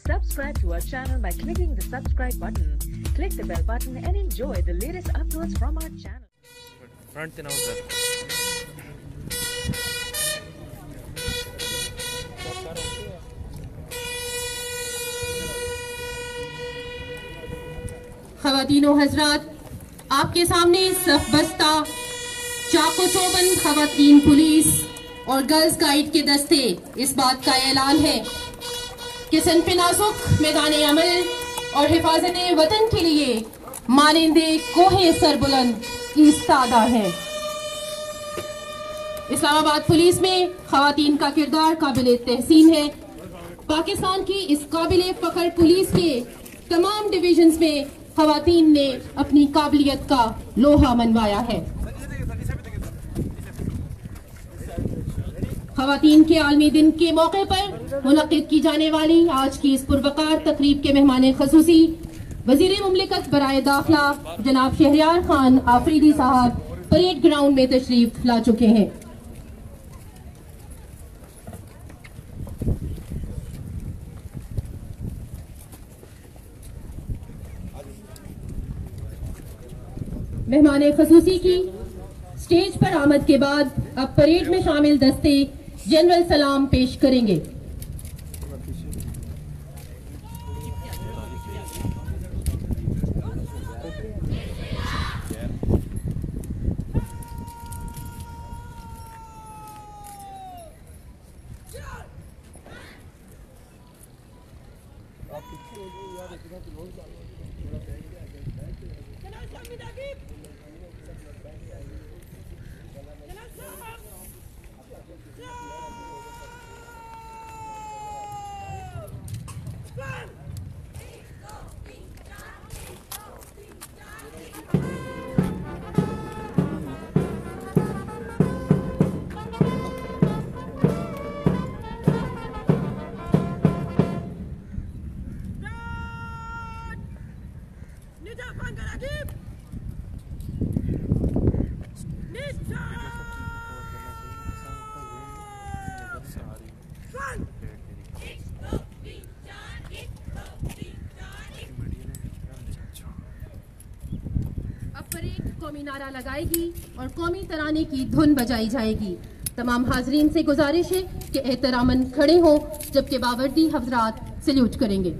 Subscribe to our channel by clicking the subscribe button. Click the bell button and enjoy the latest uploads from our channel. Front te na udhar. ख़वातीनो हज़रात, आपके सामने सफ बस्ता चाको चौबंद ख़वातीन police और girls guide के दस्ते इस बात का ऐलान है कि सनफ़े नाज़ुक मैदान अमल और हिफाजत वतन के लिए मानिंदे कोहे सरबुलंद ईस्तादा है। इस्लामाबाद पुलिस में ख़वातीन का किरदार काबिल तहसीन है। पाकिस्तान की इस काबिल फ़ख्र पुलिस के तमाम डिवीजन्स में ख़वातीन ने अपनी काबिलियत का लोहा मनवाया है। ख़वातीन के आलमी दिन के मौके पर मुनक़िद की जाने वाली आज की इस पुरवकार तकरीब के मेहमान खसूसी वज़ीर मुमलिकत बराए दाखिला जनाब शहरयार खान आफरीदी साहब परेड ग्राउंड में तशरीफ ला चुके हैं। मेहमान खसूसी की स्टेज पर आमद के बाद अब परेड में शामिल दस्ते जनरल सलाम पेश करेंगे। कौमी नारा लगाएगी और कौमी तराने की धुन बजाई जाएगी। तमाम हाजरीन से गुजारिश है कि एहतरामन खड़े हों जबकि बावर्दी हज़रात सल्यूट करेंगे।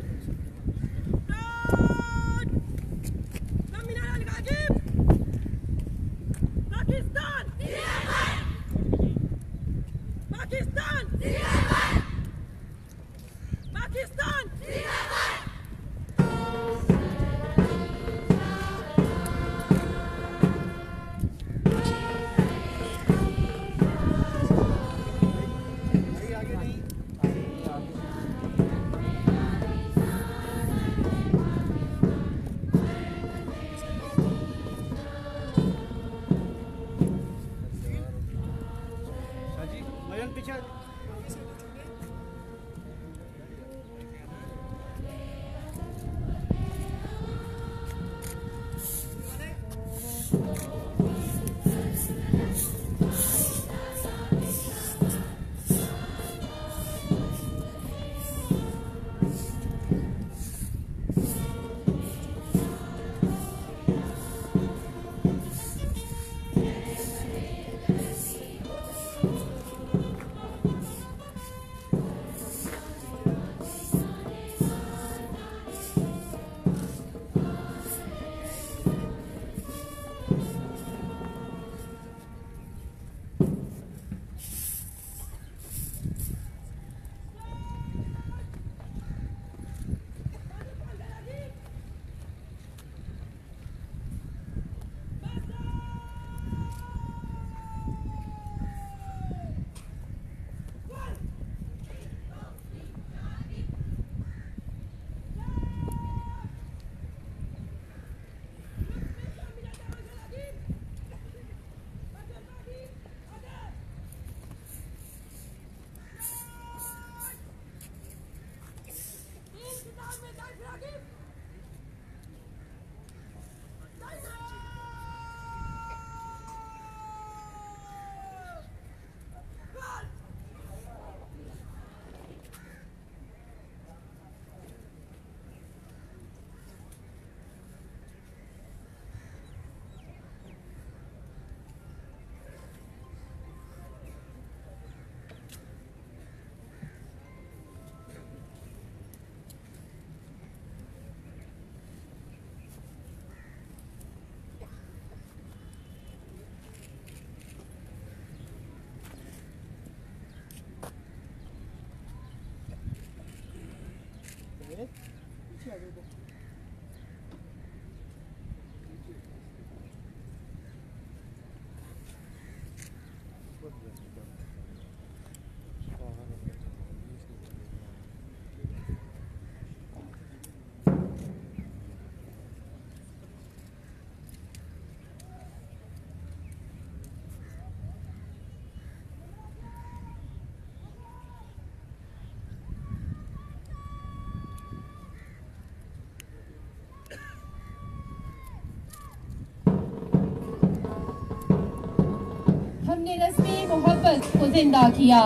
हमने रस्मे मोहब्बत को जिंदा किया,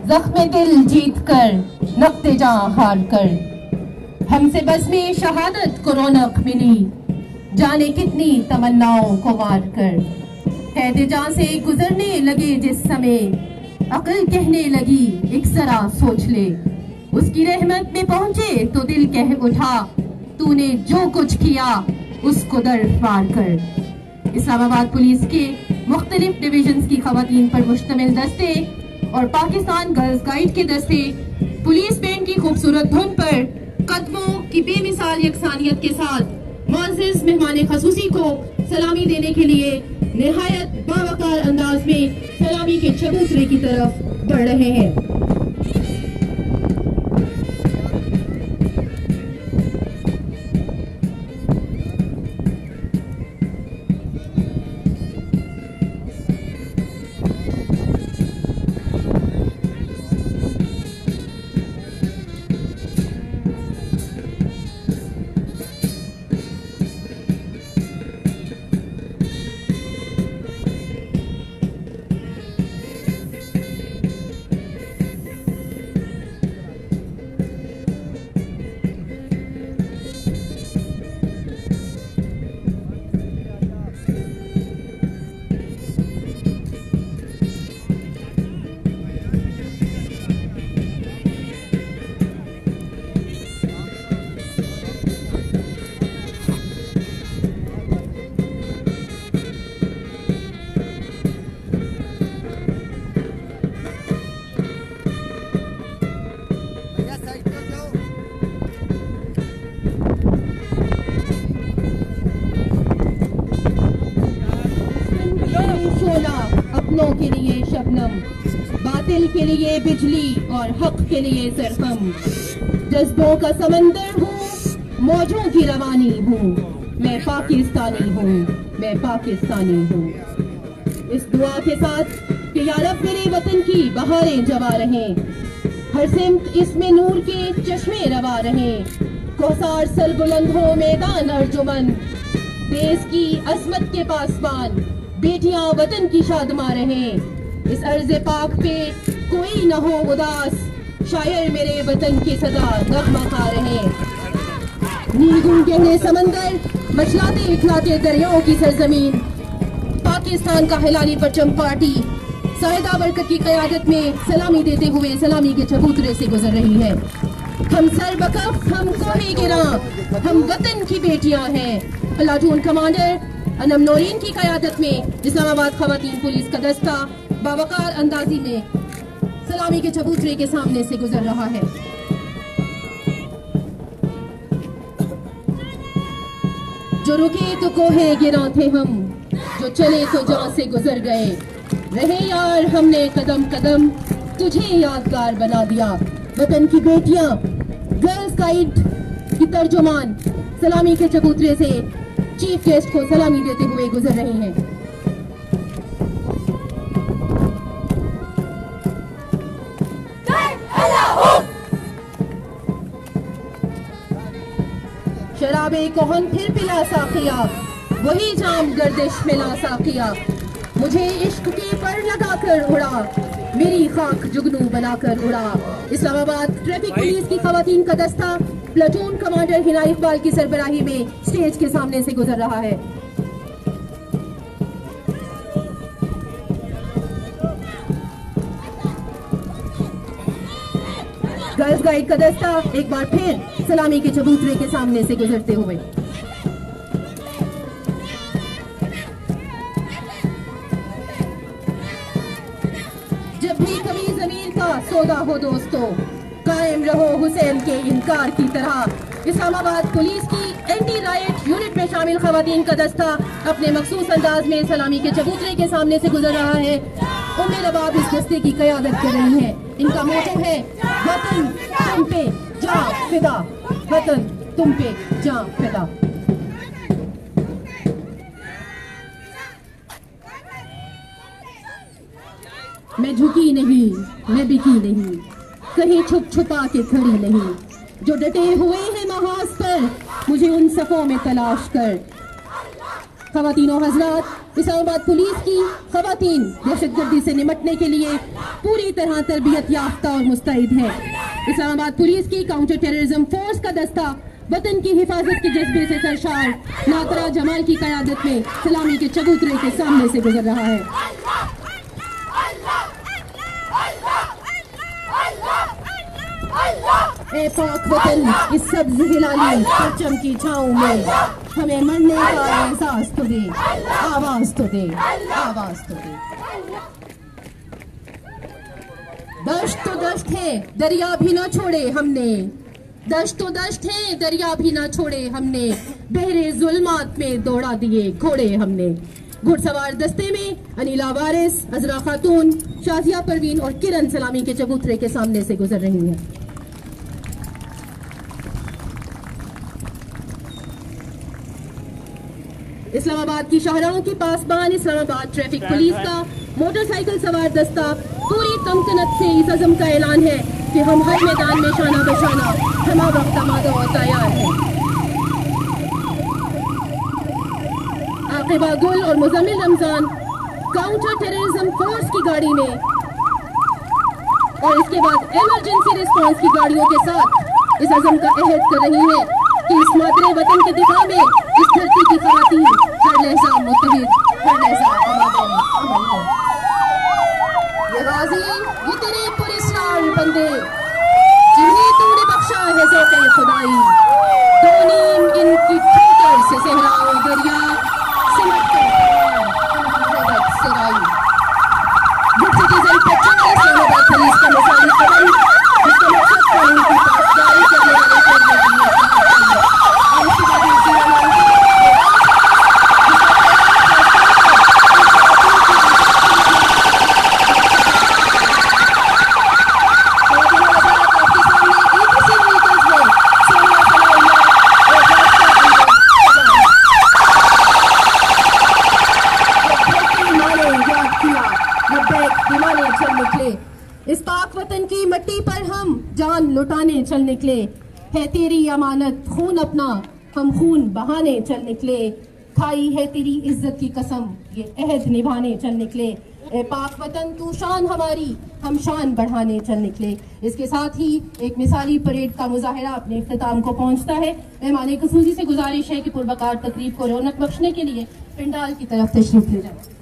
जख्म दिल जीत कर, नक्ते जां हार कर। हमसे बस में शहादत को रौनक मिली, जाने कितनी तमन्नाओं को मार कर। कैद जां से गुजरने लगे जिस समय, अक्ल कहने लगी एक जरा सोच ले। उसकी रहमत में पहुंचे तो दिल कह उठा, तूने जो कुछ किया उसको दर पार कर। इस्लामाबाद पुलिस के मुख्तलिफ डिविजन्स की खवातीन पर मुश्तमिल दस्ते और पाकिस्तान गर्ल्स गाइड के दस्ते पुलिस बैंड की खूबसूरत धुन पर कदमों की बेमिसाल यकसानियत के साथ मुअज़्ज़िज़ मेहमान खसूसी को सलामी देने के लिए निहायत बावकार अंदाज में सलामी के चबूतरे की तरफ बढ़ रहे हैं। अपनों के लिए शबनम, बातिल के लिए बिजली और हक के लिए सरहम। जज्बों का समंदर हूँ, मौजों की रवानी हूँ, मैं पाकिस्तानी हूँ, मैं पाकिस्तानी हूँ। इस दुआ के साथ कि या रब मेरे वतन की बहारें जवा रहें, हर सिमत इसमें नूर के चश्मे रवा रहें। कोसार सरबुलंद हो मैदान अर्जुमन, देश की अजमत के पासबान, बेटियां वतन की शादमा रहें। इस अर्ज़े पाक पे कोई न हो उदास, शायर मेरे वतन की सदा नग़मा खा रहें। नीलगुम गहरे समंदर, मचलाते इखलाते दरियाओं की सरजमीन, पाकिस्तान का हिलाली परचम पार्टी साहिदा बरकत की क़यादत में सलामी देते हुए सलामी के चबूतरे से गुजर रही है। हम सर बकफ, हम कोहे गिरा, हम वतन की बेटियां हैं। प्लाटून कमांडर अनम नौरीन की क़यादत में इस्लामाबाद खवातीन पुलिस का दस्ता बावकार अंदाजी में सलामी के चबूतरे के सामने से गुजर रहा है। जो रुके तो कोहे गिरा थे हम, जो चले तो जान से गुजर गए। रहे यार हमने कदम कदम, तुझे यादगार बना दिया। वतन की बेटियां गर्ल्स गाइड की तर्जुमान सलामी के चबूतरे से चीफ गेस्ट को सलामी देते हुए गुजर रहे हैं। शराबे कौन फिर पिला साकिया, वही जाम गर्दिश मिला साकिया। मुझे इश्क के पर लगा कर उड़ा, मेरी खाक जुगनू बनाकर उड़ा। इस्लामाबाद ट्रैफिक पुलिस की खवातीन का दस्ता प्लाटून कमांडर हिना इकबाल की सरबराही में स्टेज के सामने से गुजर रहा है। गर्ल्स गाइड का दस्ता एक बार फिर सलामी के चबूतरे के सामने से गुजरते हुए जब भी कभी जमीन का सौदा हो दोस्तों, कायम रहो हुसैन के इनकार की तरह। इस्लामाबाद पुलिस की एंटी राइट यूनिट में शामिल खवातीन का दस्ता अपने मखसूस अंदाज में सलामी के चबूतरे के सामने से गुजर रहा है। उम्मे लबाब इस दस्ते की क़यादत कर रही है। इनका मोटो है वतन तुम पे जा फिदा, वतन तुम पे जा फिदा। मैं झुकी नहीं, मैं बिकी नहीं, कहीं छुप छुपा के खड़ी नहीं। जो डटे हुए हैं महाज पर, मुझे उन सफों में तलाश कर। खवातीनों हजरात, इस्लामाबाद पुलिस की खवातीन दहशतगर्दी से निमटने के लिए पूरी तरह तरबियत याफ्ता और मुस्तैद है। इस्लामाबाद पुलिस की काउंटर टेररिज्म फोर्स का दस्ता वतन की हिफाजत के जज्बे से सरशार नातरा जमाल की क़यादत में सलामी के चबूतरे के सामने से गुजर रहा है। ए पाक वतन, इस सब्ज हिलाली परचम की छाँव में हमें मरने का एहसास तो दे, आवाज तो दे, आवाज तो दे। दश्त तो दश्त है, दरिया भी ना छोड़े हमने, दश्त तो दश्त है, दरिया भी ना छोड़े हमने, बहरे जुल्मात में दौड़ा दिए घोड़े हमने। घुड़सवार दस्ते में अनीला वारिस, अजरा खातून, शाजिया परवीन और किरण सलामी के चबूतरे के सामने से गुजर रही हैं। इस्लामाबाद की शाहराहों के पासबान इस्लामाबाद ट्रैफिक पुलिस का मोटरसाइकिल सवार दस्ता पूरी तमकनत से इस अज़म का ऐलान है कि हम हर मैदान में शाना बशाना हमा वक्त आमादा और तैयार है। आकिबा गुल और Muzammil Ramzan counter terrorism force की गाड़ी में और इसके बाद इमरजेंसी रिस्पांस की गाड़ियों के साथ इस अज़म का अहद कर रही है कि इस मातरे वतन के दिफा में इस धरती की खवातीन हर लहजा मुत्तहिद, हर लहजा अमल है। ये गाजी, ये तेरे पुरस्कार बंदे जिन्हें तूने बख्शा है ज़ौक़े खुदाई, दो नीम इनकी ठोकर से सहराओ दरिया सिमट कर सिराई। Good citizen patrol Islamabad police का मिसाली कदम, जिसका मकसद कानून की पासदारी करने वाले इस पाक वतन की मिट्टी पर हम जान लुटाने चल निकले। है तेरी अमानत खून अपना, हम खून बहाने चल निकले। खाई है तेरी इज्जत की कसम, ये अहद निभाने चल निकले। ए पाक वतन तू शान हमारी, हम शान बढ़ाने चल निकले। इसके साथ ही एक मिसाली परेड का मुजाहिरा अपने इख्तिताम को पहुंचता है। मेहमान खुसूसी से गुजारिश है कि पुरवकार तकरीब को रौनक बख्शने के लिए पंडाल की तरफ तशरीफ ले जाए।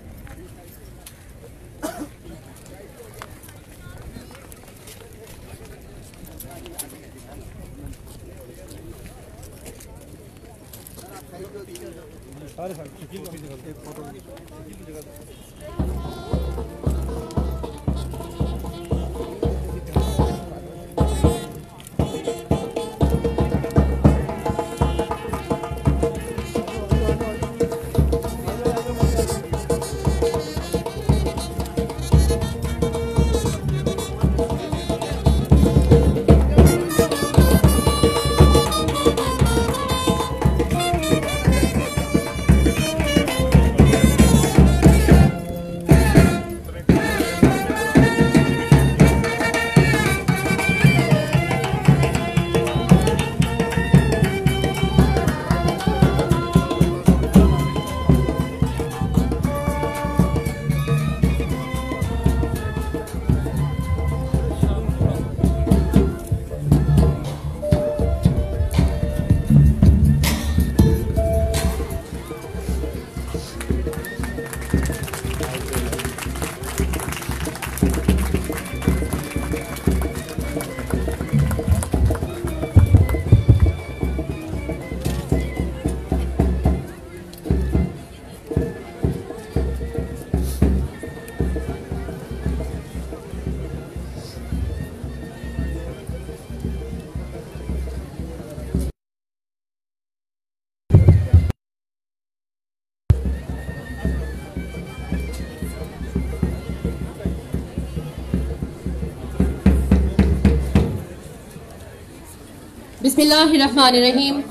Bismillahirrahmanirrahim.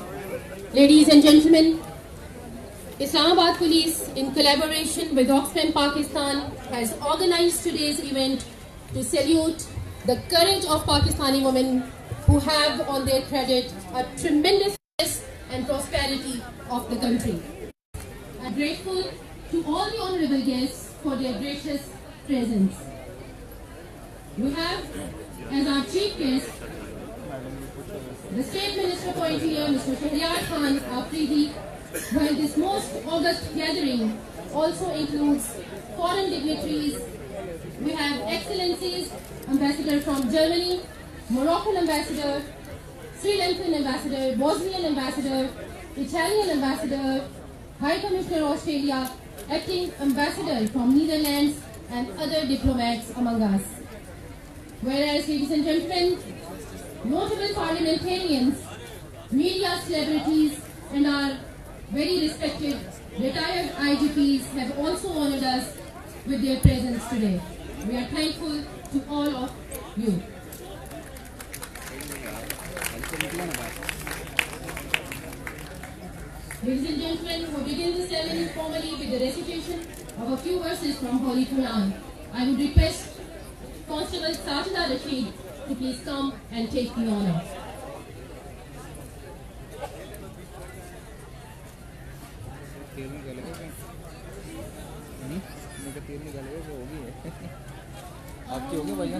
Ladies and gentlemen, Islamabad Police, in collaboration with Oxfam Pakistan, has organized today's event to salute the courage of Pakistani women who have on their credit a tremendous success and prosperity of the country. I'm grateful to all the honorable guests for their gracious presence. We have as our chief guest the State Minister for Interior, Mr. Shahriyar Khan Afridi, while this most august gathering also includes foreign dignitaries. We have Excellencies, Ambassador from Germany, Moroccan Ambassador, Sri Lankan Ambassador, Bosnian Ambassador, Italian Ambassador, High Commissioner Australia, Acting Ambassador from Netherlands, and other diplomats among us. Whereas, ladies and gentlemen, notable parliamentarians, media celebrities, and our very respected retired IGPs have also honored us with their presence today. We are thankful to all of you. Ladies and gentlemen, we begin the ceremony formally with the recitation of a few verses from Holy Quran. I would request Constable Sajida Rashid to please come and take the honor. आपकी होगी भैया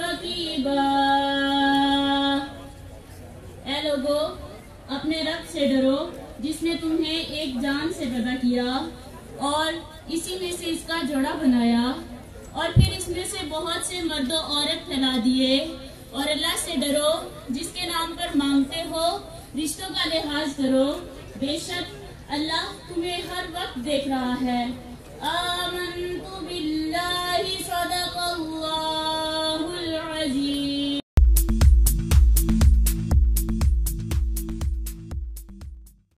रकीबा। ऐ लोगो, अपने रब से डरो जिसने तुम्हें एक जान से पैदा किया और इसी में से इसका जोड़ा बनाया और फिर इसमें से बहुत से मर्द और औरत फैला दिए। और अल्लाह से डरो जिसके नाम पर मांगते हो, रिश्तों का लिहाज करो, बेशक अल्लाह तुम्हें हर वक्त देख रहा है। आमन्तु बिल्लाहि सदक़ल्लाहु